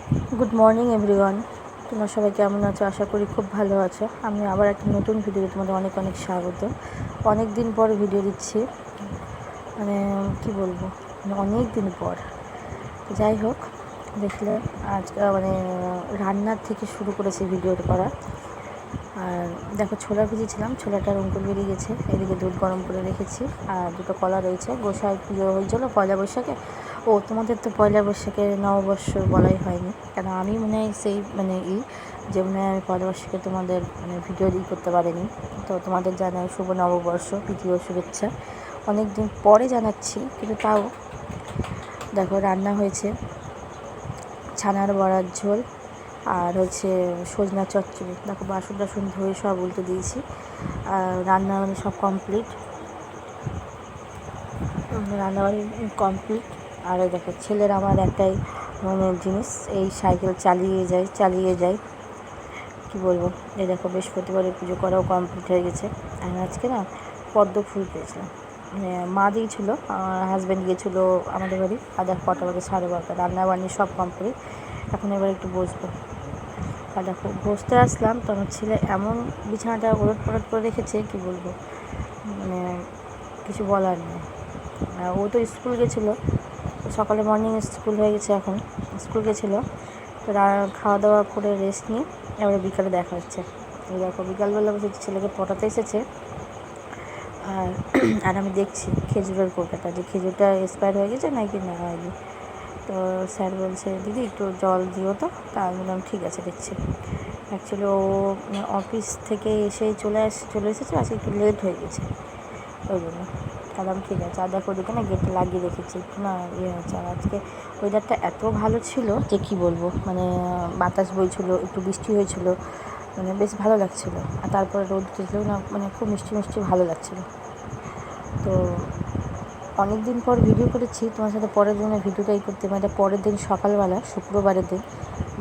Good morning everyone, তোমরা সবাই কেমন আছো? আশা করি খুব ভালো আছো। আমি আবার একটা নতুন ভিডিওতে তোমাদের অনেক অনেক স্বাগত। অনেক দিন পর ভিডিও দিচ্ছি, মানে কি বলবো, অনেক দিন পর। যাই হোক, দেখলে আজকে রান্নার থেকে শুরু করেছি ভিডিওটা করা। আর দেখো, ছোলা ভিজেছিলাম, ছোলাটার অঙ্কুর বেরিয়ে গেছে। এদিকে দুধ গরম করে রেখেছি আর দুটো কলা রয়েছে। গোসাই পুজো হয়েছিল পয়লা বৈশাখে। তোমাদের তো পয়লা বৈশাখে নববর্ষ বলাই হয়নি, কেন আমি মনে হয় সেই যে মনে হয় আমি পয়লা বৈশাখে তোমাদের ভিডিও করতে পারিনি। তো তোমাদের জানাই শুভ নববর্ষ, প্রীতীয় শুভেচ্ছা। অনেক দিন পরে জানাচ্ছি, কিন্তু তাও দেখো রান্না হয়েছে ছানার বড়ার ঝোল আর হচ্ছে সজনা চচ্চড়ি। দেখো বাসন টাসন ধুয়ে সব উল্টে দিয়েছি, আর রান্না সব কমপ্লিট, রান্নাবাড়ি কমপ্লিট। আর ওই দেখো ছেলের আমার একটাই জিনিস, এই সাইকেল চালিয়ে যায় কি বলবো। এই দেখো বৃহস্পতিবারের পুজো করাও কমপ্লিট হয়ে গেছে। আর আজকে না পদ্ম ফুল পেয়েছিলাম, মা দিয়েছিলো, হাজব্যান্ড গিয়েছিলো আমাদের বাড়ি। আর দেখো কটা বাজে, 12:30। রান্নাবান্নি সব কমপ্লিট, এখন এবার একটু বসবো। আর দেখো বসতে আসলাম তো আমার ছেলে এমন বিছানাটা ওলট করে রেখেছে, কি বলবো, কিছু বলার নেই। ও তো স্কুল গেছিলো, সকালে মর্নিং স্কুল হয়ে গেছে, এখন স্কুল গেছিলো। তো খাওয়া দাওয়া করে রেস্ট নিয়ে এবারে বিকালে দেখা হচ্ছে। এই দেখো বিকালবেলা বসে ছেলেকে পটাতে এসেছে। আর আমি দেখছি খেজুরের কৌটাটা, যে খেজুরটা এক্সপায়ার হয়ে গেছে নাকি না হয়নি। তো স্যার বলছে দিদি একটু জল দিও তো। তা আমি বললাম ঠিক আছে দিচ্ছি। অ্যাকচুয়ালি ও অফিস থেকে এসে চলে এসেছে, আজকে একটু লেট হয়ে গেছে ওই জন্য। তাহলে ঠিক আছে। আর দেখো ওদিকে না গেটটা লাগিয়ে রেখেছি, একটু না হয়েছে। আর আজকে ওয়েদারটা এত ভালো ছিল যে কি বলবো, বাতাস বইছিলো, একটু বৃষ্টি হয়েছিল, বেশ ভালো লাগছিলো। আর তারপরে রোদ উঠেছিলো না, খুব মিষ্টি ভালো লাগছিলো। তো অনেক দিন পর ভিডিও করেছি তোমার সাথে, পরের দিনে ভিডিওটাই করতে পরের দিন সকালবেলা, শুক্রবারের দিন।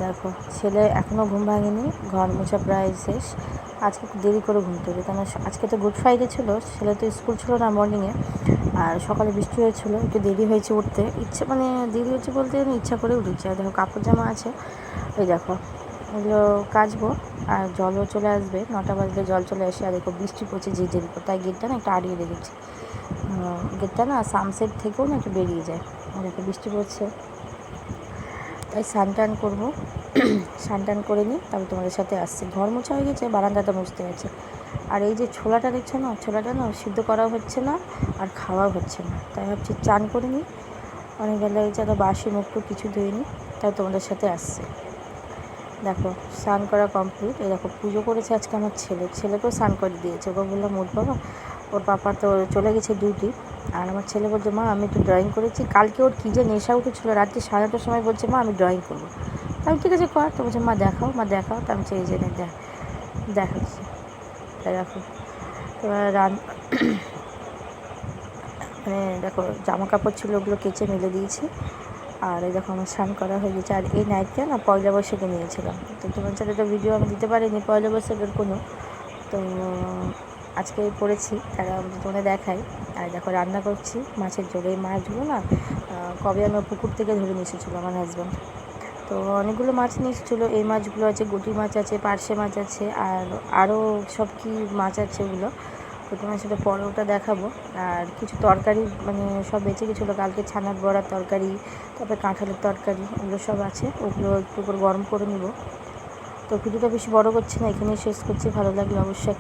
দেখো ছেলে এখনও ঘুম ভাঙেনি, ঘর মোছা প্রায় শেষ। আজকে একটু দেরি করে ঘুমতে হবে, কারণ আজকে তো গুড ফ্রাইডে ছিল, ছেলে তো স্কুল ছিল না মর্নিংয়ে। আর সকালে বৃষ্টি হয়েছিল, একটু দেরি হয়েছে উঠতে, দেরি হয়েছে বলতে ইচ্ছা করে উঠেছে। আর দেখো কাপড় জামা আছে, ওই দেখো ওগুলো কাচবো। আর জলও চলে আসবে, 9টা বাজলে জল চলে আসে। আর দেখো বৃষ্টি পড়ছে ঝিরঝির করে, তাই গেটটা না একটু আড়িয়ে রেখেছি। গেটটা না সানসেট থেকেও না একটু বেরিয়ে যায়। দেখো বৃষ্টি পড়ছে, তাই স্নান করবো। স্নান করে নিই, তারপর তোমাদের সাথে আসছি। ঘর মোছা হয়ে গেছে, বারান্দাটা মুছতে গেছে। আর এই যে ছোলাটা দেখছো না, ছোলাটা না সিদ্ধ করা হচ্ছে না আর খাওয়া হচ্ছে না, তাই ভাবছি চান করে নিই। অনেক বেলা হয়েছে, এত বাসি মুখ তো কিছু ধুইনি, তাই তোমাদের সাথে আসছে। দেখো স্নান করা কমপ্লিট। এই দেখো পুজো করেছে আজকে আমার ছেলেকেও স্নান করে দিয়েছে। ওকে বললাম ওর বাবা, ওর পাপা তো চলে গেছে ডিউটি। আর আমার ছেলে বলছে মা আমি একটু ড্রয়িং করেছি। কালকে ওর কী যে নেশা উঠেছিলো, রাত্রি 9:30টার সময় বলছে মা আমি ড্রয়িং করবো। আমি ঠিক আছে কর। তো বলছে মা দেখাও। তো আমি চেয়ে জেনে দেখাচ্ছি। তাই দেখো এবার দেখো জামা কাপড় ছিল, ওগুলো কেচে মেলে দিয়েছি। আর এই দেখো আমার স্নান করা হয়ে গেছে। আর এই নাইটটা না পয়লা বৈশাখে নিয়েছিলাম, তো তোমার সাথে তো ভিডিও আমি দিতে পারিনি পয়লা বৈশাখের কোনো। তো আজকে পড়েছি, তারা তোমাদের দেখাই। আর দেখো রান্না করছি মাছের ঝোল। এই মাছগুলো না কবে আমার পুকুর থেকে ধরে নিয়ে এসেছিলো আমার হাজব্যান্ড। তো অনেকগুলো মাছ নিয়ে এসেছিলো। এই মাছগুলো আছে, গুটি মাছ আছে, পার্শে মাছ আছে, আর আরও সব কী মাছ আছে ওগুলো, তো তোমার সাথে পরে ওটা দেখাবো। আর কিছু তরকারি সব বেঁচে গেছিলো, কালকে ছানার বড়ার তরকারি, তারপরে কাঁঠালের তরকারি, ওগুলো সব আছে, ওগুলো একটু করে গরম করে নিব। তো ভিডিওটা বেশি বড় করছি না, এখানেই শেষ করছি। ভালো লাগলে অবশ্যই একটা